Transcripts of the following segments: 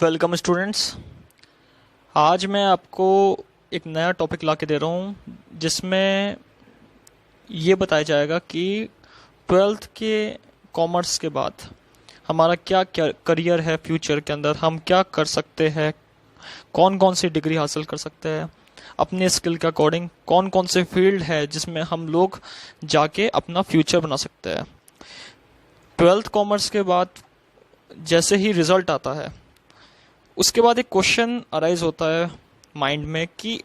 Welcome students. आज मैं आपको एक नया टॉपिक ला के दे रहा हूँ जिसमें ये बताया जाएगा कि ट्वेल्थ के कॉमर्स के बाद हमारा क्या क्या करियर है, फ्यूचर के अंदर हम क्या कर सकते हैं, कौन कौन सी डिग्री हासिल कर सकते हैं, अपने स्किल के अकॉर्डिंग कौन कौन से फील्ड है जिसमें हम लोग जाके अपना फ्यूचर बना सकते हैं। ट्वेल्थ कॉमर्स के बाद जैसे ही रिज़ल्ट आता है उसके बाद एक क्वेश्चन अराइज होता है माइंड में कि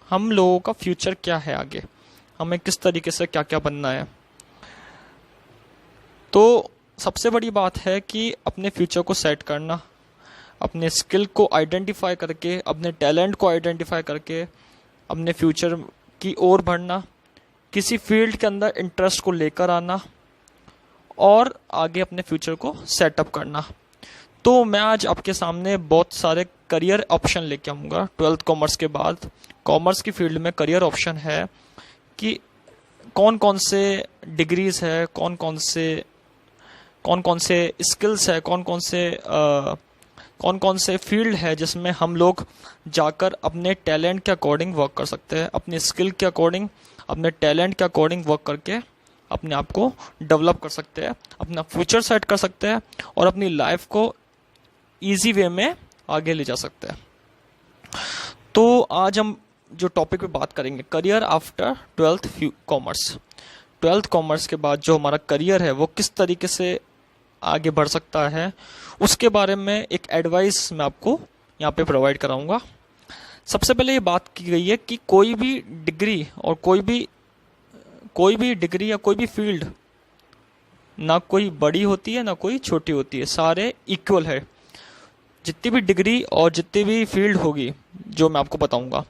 हम लोगों का फ्यूचर क्या है, आगे हमें किस तरीके से क्या क्या बनना है। तो सबसे बड़ी बात है कि अपने फ्यूचर को सेट करना, अपने स्किल को आइडेंटिफाई करके, अपने टैलेंट को आइडेंटिफाई करके अपने फ्यूचर की ओर बढ़ना, किसी फील्ड के अंदर इंटरेस्ट को लेकर आना और आगे अपने फ्यूचर को सेटअप करना। तो मैं आज आपके सामने बहुत सारे करियर ऑप्शन लेके आऊँगा। ट्वेल्थ कॉमर्स के बाद कॉमर्स की फील्ड में करियर ऑप्शन है कि कौन कौन से डिग्रीज़ है, कौन कौन से स्किल्स है, कौन कौन से फील्ड है जिसमें हम लोग जाकर अपने टैलेंट के अकॉर्डिंग वर्क कर सकते हैं, अपने स्किल के अकॉर्डिंग, अपने टैलेंट के अकॉर्डिंग वर्क करके अपने आप को डेवलप कर सकते हैं, अपना फ्यूचर सेट कर सकते हैं और अपनी लाइफ को इजी वे में आगे ले जा सकते हैं। तो आज हम जो टॉपिक पे बात करेंगे, career after twelfth commerce. Twelfth commerce के बाद जो हमारा करियर है वो किस तरीके से आगे बढ़ सकता है, उसके बारे में एक एडवाइस मैं आपको यहाँ पे प्रोवाइड कराऊंगा। सबसे पहले ये बात की गई है कि कोई भी डिग्री और कोई भी डिग्री या कोई भी फील्ड ना कोई बड़ी होती है ना कोई छोटी होती है, सारे इक्वल है। जितनी भी डिग्री और जितनी भी फील्ड होगी जो मैं आपको बताऊंगा,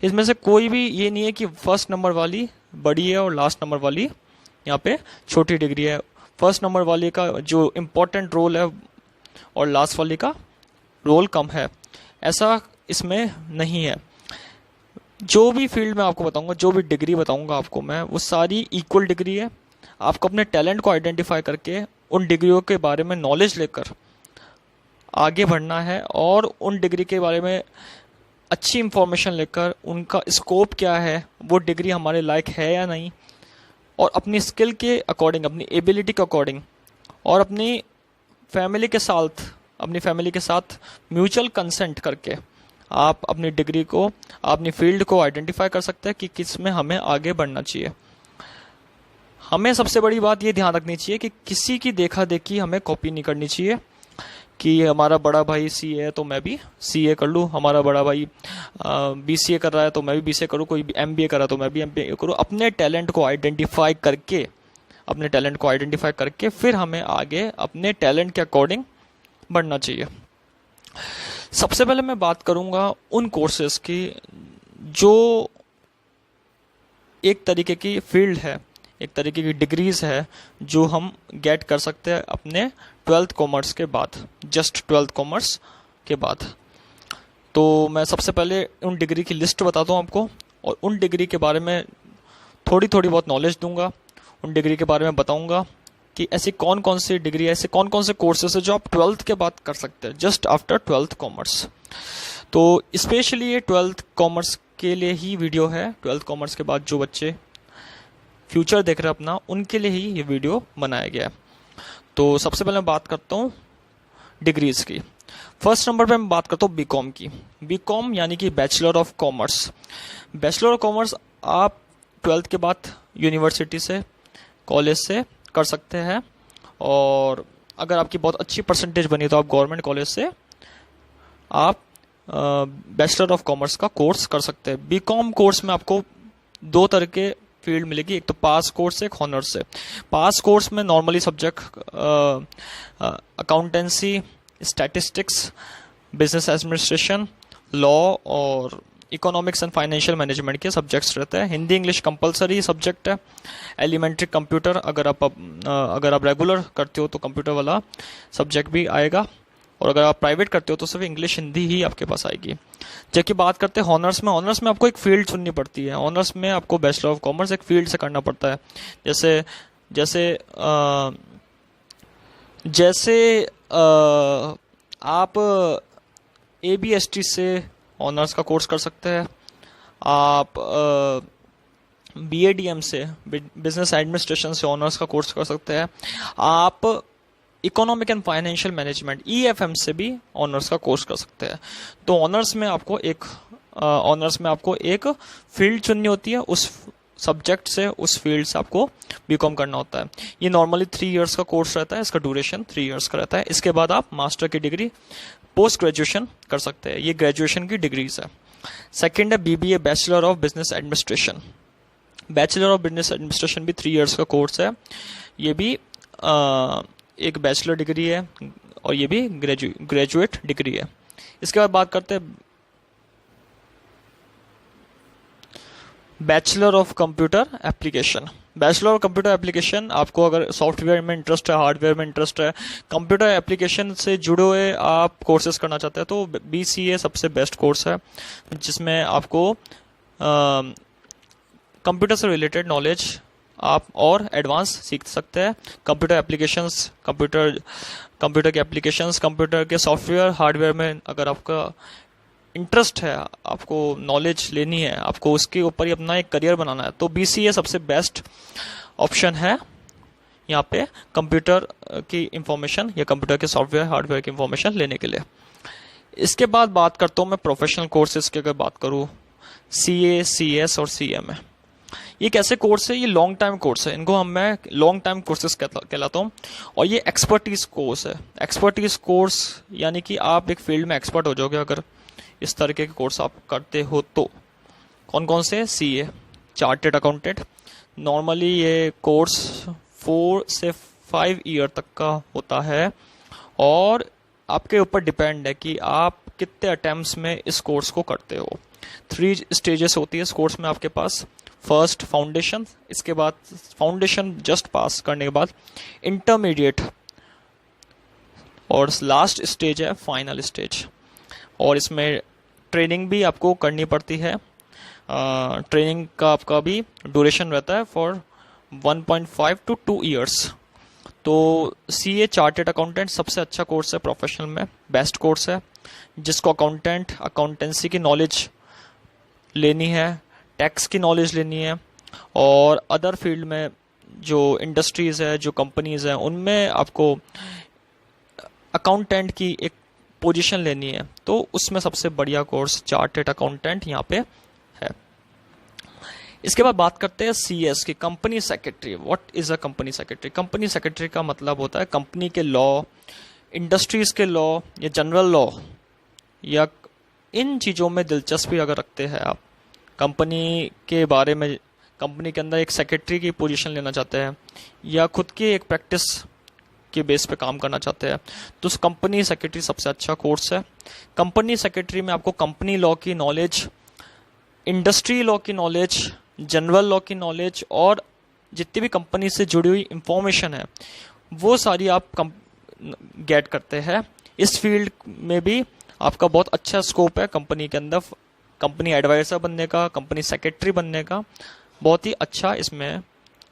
इसमें से कोई भी ये नहीं है कि फर्स्ट नंबर वाली बड़ी है और लास्ट नंबर वाली यहाँ पे छोटी डिग्री है। फर्स्ट नंबर वाली का जो इम्पोर्टेंट रोल है और लास्ट वाली का रोल कम है, ऐसा इसमें नहीं है। जो भी फील्ड मैं आपको बताऊंगा, जो भी डिग्री बताऊंगा आपको मैं, वो सारी इक्वल डिग्री है। आपको अपने टैलेंट को आइडेंटिफाई करके उन डिग्रियों के बारे में नॉलेज लेकर आगे बढ़ना है और उन डिग्री के बारे में अच्छी इंफॉर्मेशन लेकर उनका स्कोप क्या है, वो डिग्री हमारे लायक है या नहीं, और अपनी स्किल के अकॉर्डिंग, अपनी एबिलिटी के अकॉर्डिंग और अपनी फैमिली के साथ म्यूचुअल कंसेंट करके आप अपनी डिग्री को, अपनी फील्ड को आइडेंटिफाई कर सकते हैं कि किस में हमें आगे बढ़ना चाहिए। हमें सबसे बड़ी बात ये ध्यान रखनी चाहिए कि किसी की देखा देखी हमें कॉपी नहीं करनी चाहिए कि हमारा बड़ा भाई सीए है तो मैं भी सीए कर लूँ, हमारा बड़ा भाई बीसीए कर रहा है तो मैं भी बीसीए करूँ, कोई एमबीए कर रहा है तो मैं भी एमबीए करूँ। अपने टैलेंट को आइडेंटिफाई करके फिर हमें आगे अपने टैलेंट के अकॉर्डिंग बढ़ना चाहिए। सबसे पहले मैं बात करूँगा उन कोर्सेज की जो एक तरीके की फील्ड है, एक तरीके की डिग्रीज है जो हम गेट कर सकते हैं अपने ट्वेल्थ कॉमर्स के बाद, जस्ट ट्वेल्थ कॉमर्स के बाद। तो मैं सबसे पहले उन डिग्री की लिस्ट बताता हूँ आपको और उन डिग्री के बारे में थोड़ी बहुत नॉलेज दूंगा। उन डिग्री के बारे में बताऊंगा कि ऐसी कौन कौन सी डिग्री, ऐसे कौन कौन से कोर्सेज है जो आप ट्वेल्थ के बाद कर सकते हैं, जस्ट आफ्टर ट्वेल्थ कॉमर्स। तो स्पेशली ये ट्वेल्थ कॉमर्स के लिए ही वीडियो है। ट्वेल्थ कॉमर्स के बाद जो बच्चे फ्यूचर देख रहे हैं अपना, उनके लिए ही ये वीडियो बनाया गया है। तो सबसे पहले मैं बात करता हूँ डिग्रीज की। फर्स्ट नंबर पे मैं बात करता हूँ बीकॉम की। बीकॉम यानी कि bachelor of commerce. Bachelor of commerce आप ट्वेल्थ के बाद यूनिवर्सिटी से, कॉलेज से कर सकते हैं, और अगर आपकी बहुत अच्छी परसेंटेज बनी तो आप गवर्नमेंट कॉलेज से आप बैचलर ऑफ कॉमर्स का कोर्स कर सकते हैं। बीकॉम कोर्स में आपको दो तरह के फील्ड मिलेगी, एक तो पास कोर्स से, एक हॉनर्स से। पास कोर्स में normally subject accountancy, statistics, business administration, law और इकोनॉमिक्स एंड फाइनेंशियल मैनेजमेंट के सब्जेक्ट्स रहते हैं। हिंदी इंग्लिश कंपलसरी सब्जेक्ट है। एलिमेंट्री कंप्यूटर अगर आप रेगुलर करते हो तो कंप्यूटर वाला सब्जेक्ट भी आएगा, और अगर आप प्राइवेट करते हो तो सिर्फ इंग्लिश हिंदी ही आपके पास आएगी। जबकि बात करते हैं ऑनर्स में, ऑनर्स में आपको एक फील्ड चुननी पड़ती है। ऑनर्स में आपको बैचलर ऑफ कॉमर्स एक फील्ड से करना पड़ता है। जैसे आप ABST से ऑनर्स का कोर्स कर सकते हैं। आप BADM से, बिजनेस एडमिनिस्ट्रेशन से ऑनर्स का कोर्स कर सकते हैं। आप economic and financial management EFM से भी ऑनर्स का कोर्स कर सकते हैं। तो ऑनर्स में आपको एक फील्ड चुननी होती है, उस सब्जेक्ट से, उस फील्ड से आपको बीकॉम करना होता है। ये नॉर्मली 3 इयर्स का कोर्स रहता है, इसका ड्यूरेशन 3 इयर्स का रहता है। इसके बाद आप मास्टर की डिग्री, पोस्ट ग्रेजुएशन कर सकते हैं। ये ग्रेजुएशन की डिग्रीज है। सेकेंड है BBA, bachelor of business administration. Bachelor of business administration भी 3 इयर्स का कोर्स है। ये भी एक बैचलर डिग्री है और ये भी ग्रेजुएट डिग्री है। इसके बाद बात करते हैं bachelor of computer application. Bachelor of computer application, आपको अगर सॉफ्टवेयर में इंटरेस्ट है, हार्डवेयर में इंटरेस्ट है, कंप्यूटर एप्लीकेशन से जुड़े हुए आप कोर्सेज करना चाहते हैं, तो BCA सबसे बेस्ट कोर्स है, जिसमें आपको कंप्यूटर से रिलेटेड नॉलेज आप और एडवांस सीख सकते हैं। कंप्यूटर एप्लीकेशंस, कंप्यूटर के एप्लीकेशंस, कंप्यूटर के सॉफ्टवेयर, हार्डवेयर में अगर आपका इंटरेस्ट है, आपको नॉलेज लेनी है, आपको उसके ऊपर ही अपना एक करियर बनाना है, तो BCA सबसे बेस्ट ऑप्शन है यहाँ पे कंप्यूटर की इंफॉर्मेशन या कंप्यूटर के सॉफ्टवेयर, हार्डवेयर की इंफॉर्मेशन लेने के लिए। इसके बाद बात करता हूँ मैं प्रोफेशनल कोर्सेज की। अगर बात करूँ CA, CS और CMA, ये कैसे कोर्स है? ये लॉन्ग टाइम कोर्स है, इनको मैं लॉन्ग टाइम कोर्सेज कहलाता हूँ। और ये एक्सपर्टीज कोर्स है। एक्सपर्टीज कोर्स यानी कि आप एक फील्ड में एक्सपर्ट हो जाओगे अगर इस तरीके के कोर्स आप करते हो तो। कौन कौन से? CA, chartered accountant. नॉर्मली ये कोर्स 4 से 5 ईयर तक का होता है और आपके ऊपर डिपेंड है कि आप कितने अटेम्प्ट्स में इस कोर्स को करते हो। 3 स्टेजेस होती है इस कोर्स में आपके पास। फर्स्ट फाउंडेशन, इसके बाद फाउंडेशन जस्ट पास करने के बाद इंटरमीडिएट, और लास्ट स्टेज है फाइनल स्टेज। और इसमें ट्रेनिंग भी आपको करनी पड़ती है। ट्रेनिंग का आपका भी ड्यूरेशन रहता है फॉर 1.5 to 2 ईयर्स। तो CA चार्टेड अकाउंटेंट सबसे अच्छा कोर्स है प्रोफेशनल में, बेस्ट कोर्स है। जिसको अकाउंटेंसी की नॉलेज लेनी है, टैक्स की नॉलेज लेनी है, और अदर फील्ड में जो इंडस्ट्रीज है, जो कंपनीज हैं, उनमें आपको अकाउंटेंट की एक पोजीशन लेनी है, तो उसमें सबसे बढ़िया कोर्स चार्टेड अकाउंटेंट यहाँ पे है। इसके बाद बात करते हैं CS की, company secretary. What is a company secretary? Company secretary का मतलब होता है कंपनी के लॉ, इंडस्ट्रीज के लॉ या जनरल लॉ, या इन चीज़ों में दिलचस्पी अगर रखते हैं आप, कंपनी के बारे में, कंपनी के अंदर एक सेक्रेटरी की पोजीशन लेना चाहते हैं, या खुद की एक प्रैक्टिस के बेस पे काम करना चाहते हैं, तो कंपनी सेक्रेटरी सबसे अच्छा कोर्स है। कंपनी सेक्रेटरी में आपको कंपनी लॉ की नॉलेज, इंडस्ट्री लॉ की नॉलेज, जनरल लॉ की नॉलेज, और जितनी भी कंपनी से जुड़ी हुई इंफॉर्मेशन है वो सारी आप गेट करते हैं। इस फील्ड में भी आपका बहुत अच्छा स्कोप है कंपनी के अंदर, कंपनी एडवाइजर बनने का, कंपनी सेक्रेटरी बनने का बहुत ही अच्छा इसमें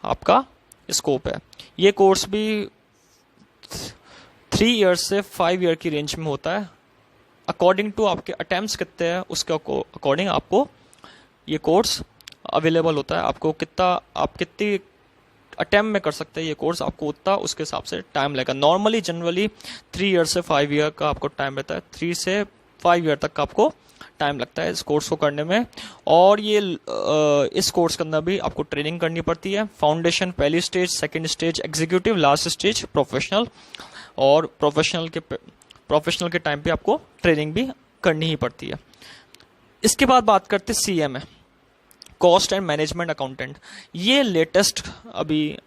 आपका स्कोप है। ये कोर्स भी 3 ईयर से 5 ईयर की रेंज में होता है। अकॉर्डिंग टू आपके अटेम्प्ट्स कितने हैं उसके अकॉर्डिंग आपको ये कोर्स अवेलेबल होता है। आपको आप कितनी अटेम्प्ट में कर सकते हैं ये कोर्स, आपको उतना उसके हिसाब से टाइम लगेगा। नॉर्मली जनरली 3 ईयर से 5 ईयर का आपको टाइम रहता है। 3 से 5 ईयर तक का आपको टाइम लगता है इस कोर्स को करने में। और ये इस कोर्स के अंदर भी आपको ट्रेनिंग करनी पड़ती है। फाउंडेशन पहली stage, second stage executive, last stage professional. और प्रोफेशनल के टाइम पे आपको ट्रेनिंग भी करनी ही पड़ती है। इसके बाद बात करते हैं CMA, cost and management accountant. ये लेटेस्ट अभी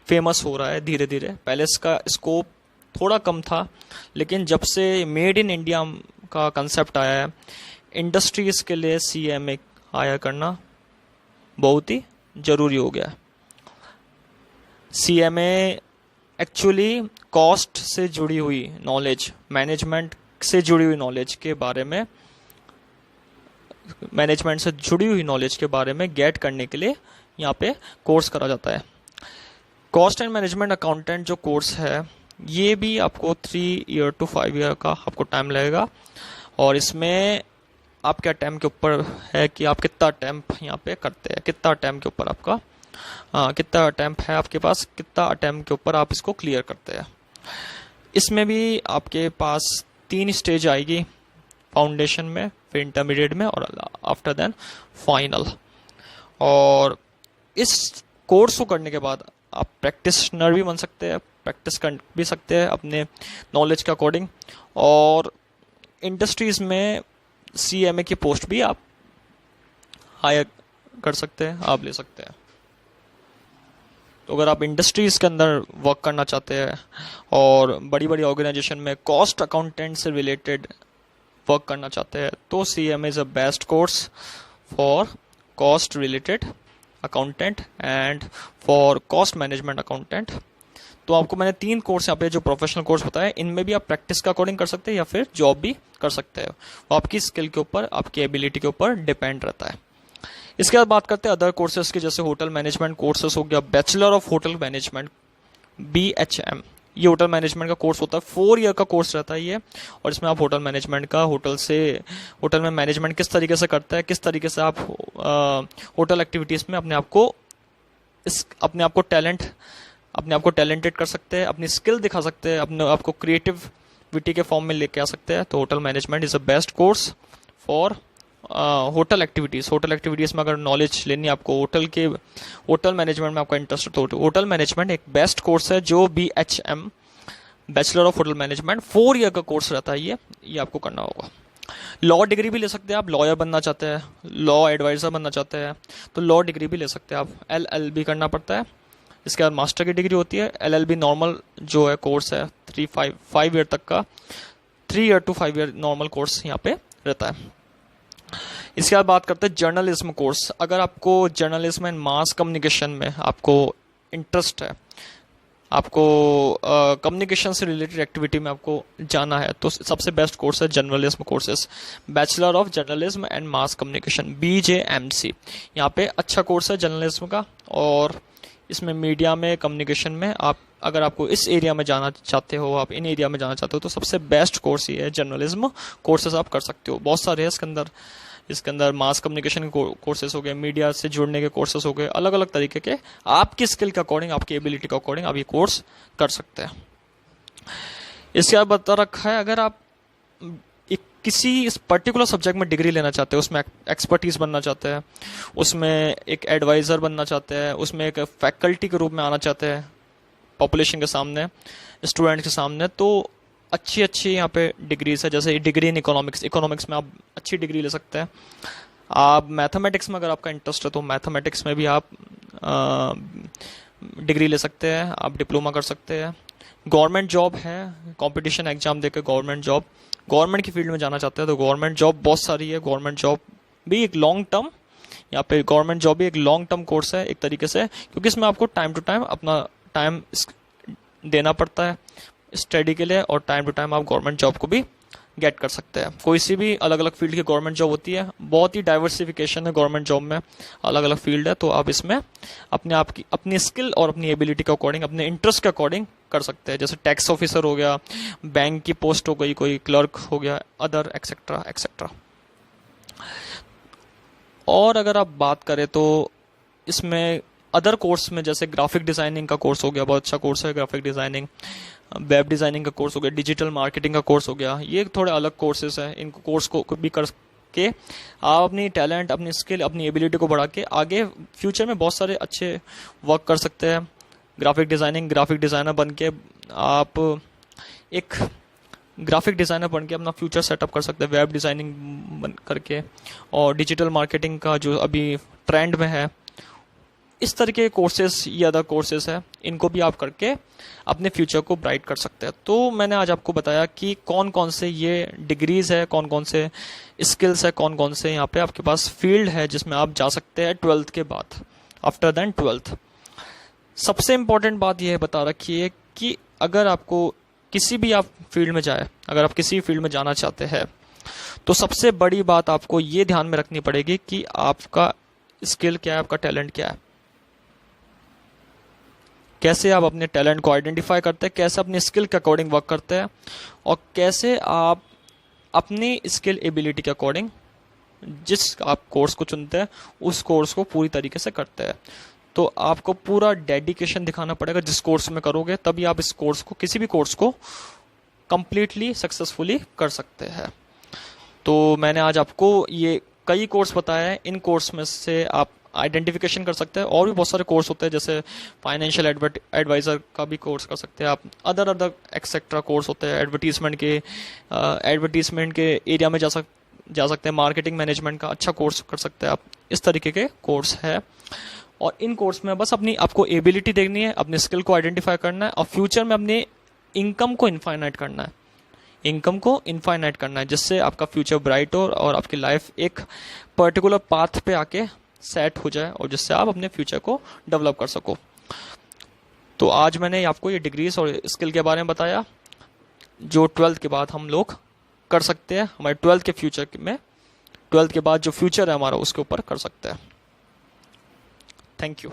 फेमस हो रहा है धीरे धीरे। पहले इसका स्कोप थोड़ा कम था, लेकिन जब से मेड इन इंडिया का कंसेप्ट आया है, इंडस्ट्रीज के लिए CMA हायर करना बहुत ही जरूरी हो गया है। CMA एक्चुअली कॉस्ट से जुड़ी हुई नॉलेज, मैनेजमेंट से जुड़ी हुई नॉलेज के बारे में, मैनेजमेंट से जुड़ी हुई नॉलेज के बारे में गेट करने के लिए यहाँ पे कोर्स करा जाता है। कॉस्ट एंड मैनेजमेंट अकाउंटेंट जो कोर्स है ये भी आपको 3 ईयर to 5 ईयर का आपको टाइम लगेगा। और इसमें आपके अटैम्प्ट के ऊपर है कि आप कितना अटैम्प्ट यहाँ पे करते हैं, कितना अटैम्प्ट के ऊपर आपका कितना अटैम्प्ट है आपके पास, कितना अटैम्प्ट के ऊपर आप इसको क्लियर करते हैं। इसमें भी आपके पास 3 स्टेज आएगी, फाउंडेशन में, फिर इंटरमीडिएट में, और आफ्टर देन फाइनल। और इस कोर्स को करने के बाद आप प्रैक्टिशनर भी बन सकते हैं, प्रैक्टिस कर भी सकते हैं अपने नॉलेज के अकॉर्डिंग। और इंडस्ट्रीज में CMA की पोस्ट भी आप हायर कर सकते हैं, आप ले सकते हैं। तो अगर आप इंडस्ट्रीज के अंदर वर्क करना चाहते हैं और बड़ी बड़ी ऑर्गेनाइजेशन में कॉस्ट अकाउंटेंट से रिलेटेड वर्क करना चाहते हैं, तो CMA is a best course for cost related accountant and for cost management accountant. तो आपको मैंने 3 कोर्स यहाँ पे जो प्रोफेशनल कोर्स बताए, इनमें भी आप प्रैक्टिस के अकॉर्डिंग कर सकते हैं या फिर जॉब भी कर सकते हैं। वो आपकी स्किल के ऊपर, आपकी एबिलिटी के ऊपर डिपेंड रहता है। इसके बाद बात करते हैं अदर कोर्सेज की, जैसे होटल मैनेजमेंट कोर्सेज हो गया, bachelor of hotel management BHM। ये होटल मैनेजमेंट का कोर्स होता है, 4 ईयर का कोर्स रहता है ये। और इसमें आप होटल मैनेजमेंट का, होटल में मैनेजमेंट किस तरीके से करता है, किस तरीके से आप होटल एक्टिविटीज़ में अपने आप को टैलेंटेड कर सकते हैं, अपनी स्किल दिखा सकते हैं, अपने आप को क्रिएटिविटी के फॉर्म में लेके आ सकते हैं। तो hotel management is a best course for hotel activities में अगर नॉलेज लेनी है आपको, होटल मैनेजमेंट में आपका इंटरेस्ट है, तो होटल मैनेजमेंट एक बेस्ट कोर्स है जो BHM, bachelor of hotel management 4 year का कोर्स रहता है। ये आपको करना होगा। लॉ डिग्री भी ले सकते हैं आप, लॉयर बनना चाहते हैं, लॉ एडवाइज़र बनना चाहते हैं, तो लॉ डिग्री भी ले सकते हैं आप। LLB करना पड़ता है। इसके बाद मास्टर की डिग्री होती है। LLB नॉर्मल जो है कोर्स है 5 ईयर तक का, 3 year to 5 year normal course यहाँ पे रहता है। इसके बाद बात करते हैं जर्नलिज्म कोर्स। अगर आपको जर्नलिज्म एंड मास कम्युनिकेशन में आपको इंटरेस्ट है, आपको कम्युनिकेशन से रिलेटेड एक्टिविटी में आपको जाना है, तो सबसे बेस्ट कोर्स है journalism courses, bachelor of journalism and mass communication BJMC। यहाँ पे अच्छा कोर्स है जर्नलिज्म का। और इसमें मीडिया में, कम्युनिकेशन में अगर आपको इस एरिया में जाना चाहते हो, आप इन एरिया में जाना चाहते हो, तो सबसे बेस्ट कोर्स ये है, जर्नलिज्म कोर्सेज आप कर सकते हो। बहुत सारे हैं इसके अंदर मास कम्युनिकेशन के कोर्सेज हो गए, मीडिया से जुड़ने के कोर्सेज हो गए, अलग अलग तरीके के, आपकी स्किल के अकॉर्डिंग, आपकी एबिलिटी के अकॉर्डिंग आप ये कोर्स कर सकते हैं। इसके बाद बता रखा है, अगर आप किसी इस पर्टिकुलर सब्जेक्ट में डिग्री लेना चाहते हैं, उसमें एक्सपर्टीज बनना चाहते हैं, उसमें एक एडवाइज़र बनना चाहते हैं, उसमें एक फैकल्टी के रूप में आना चाहते हैं पॉपुलेशन के सामने, स्टूडेंट के सामने, तो अच्छी यहाँ पे डिग्रीज है। जैसे डिग्री इन इकोनॉमिक्स में आप अच्छी डिग्री ले सकते हैं। आप मैथमेटिक्स में अगर आपका इंटरेस्ट है, तो मैथमेटिक्स में भी आप डिग्री ले सकते हैं, आप डिप्लोमा कर सकते हैं। गवर्नमेंट जॉब है, कंपटीशन एग्जाम देकर गवर्नमेंट की फील्ड में जाना चाहते हैं, तो गवर्नमेंट जॉब बहुत सारी है। गवर्नमेंट जॉब भी एक लॉन्ग टर्म, यहाँ पे गवर्नमेंट जॉब भी एक लॉन्ग टर्म कोर्स है एक तरीके से, क्योंकि इसमें आपको टाइम टू टाइम अपना टाइम देना पड़ता है स्टडी के लिए, और टाइम टू टाइम आप गवर्नमेंट जॉब को भी गेट कर सकते हैं। कोई सी भी अलग अलग फील्ड की गवर्नमेंट जॉब होती है, बहुत ही डाइवर्सिफिकेशन है गवर्नमेंट जॉब में, अलग अलग फील्ड है, तो आप इसमें अपनी स्किल और अपनी एबिलिटी के अकॉर्डिंग, अपने इंटरेस्ट के अकॉर्डिंग कर सकते हैं। जैसे टैक्स ऑफिसर हो गया, बैंक की पोस्ट हो गई, कोई क्लर्क हो गया, अदर एक्सेट्रा एक्सेट्रा। और अगर आप बात करें तो इसमें अदर कोर्स में जैसे ग्राफिक डिज़ाइनिंग का कोर्स हो गया, बहुत अच्छा कोर्स है ग्राफिक डिज़ाइनिंग, वेब डिज़ाइनिंग का कोर्स हो गया, डिजिटल मार्केटिंग का कोर्स हो गया, ये थोड़े अलग कोर्सेज हैं। इनको कोर्स को भी करके आप अपनी टैलेंट, अपनी स्किल, अपनी एबिलिटी को बढ़ा के आगे फ्यूचर में बहुत सारे अच्छे वर्क कर सकते हैं। ग्राफिक डिज़ाइनर बन के आप एक ग्राफिक डिज़ाइनर बन के अपना फ्यूचर सेटअप कर सकते हैं, वेब डिज़ाइनिंग बन करके, और डिजिटल मार्केटिंग का जो अभी ट्रेंड में है, इस तरीके के कोर्सेज या अदर कोर्सेज है, इनको भी आप करके अपने फ्यूचर को ब्राइट कर सकते हैं। तो मैंने आज आपको बताया कि कौन कौन से ये डिग्रीज़ है, कौन कौन से स्किल्स है, कौन कौन से यहाँ पे आपके पास फील्ड है जिसमें आप जा सकते हैं 12th के बाद, आफ्टर देन 12th। सबसे इम्पोर्टेंट बात यह बता रखी है कि अगर आपको किसी भी आप फील्ड में जाए, अगर आप किसी फील्ड में जाना चाहते हैं, तो सबसे बड़ी बात आपको ये ध्यान में रखनी पड़ेगी कि आपका स्किल क्या है, आपका टैलेंट क्या है। कैसे आप अपने टैलेंट को आइडेंटिफाई करते हैं, कैसे अपनी स्किल के अकॉर्डिंग वर्क करते हैं, और कैसे आप अपनी स्किल एबिलिटी के अकॉर्डिंग जिस आप कोर्स को चुनते हैं उस कोर्स को पूरी तरीके से करते हैं। तो आपको पूरा डेडिकेशन दिखाना पड़ेगा जिस कोर्स में करोगे, तभी आप इस कोर्स को, किसी भी कोर्स को कंप्लीटली सक्सेसफुली कर सकते हैं। तो मैंने आज आपको ये कई कोर्स बताया है, इन कोर्स में से आप आइडेंटिफिकेशन कर सकते हैं। और भी बहुत सारे कोर्स होते हैं, जैसे फाइनेंशियल एडवाइज़र का भी कोर्स कर सकते हैं आप, अदर एक्सेट्रा कोर्स होते हैं, एडवर्टीजमेंट के एरिया में जा सकते हैं, मार्केटिंग मैनेजमेंट का अच्छा कोर्स कर सकते हैं आप। इस तरीके के कोर्स है, और इन कोर्स में बस आपको एबिलिटी देखनी है, अपने स्किल को आइडेंटिफाई करना है, और फ्यूचर में अपनी इनकम को इनफाइनाइट करना है, जिससे आपका फ्यूचर ब्राइट हो और आपकी लाइफ एक पर्टिकुलर पाथ पे आके सेट हो जाए, और जिससे आप अपने फ्यूचर को डेवलप कर सको। तो आज मैंने आपको ये डिग्रीज और स्किल के बारे में बताया, जो 12th के बाद हम लोग कर सकते हैं, हमारे 12th के फ्यूचर में, 12th के बाद जो फ्यूचर है हमारा उसके ऊपर कर सकते हैं। Thank you.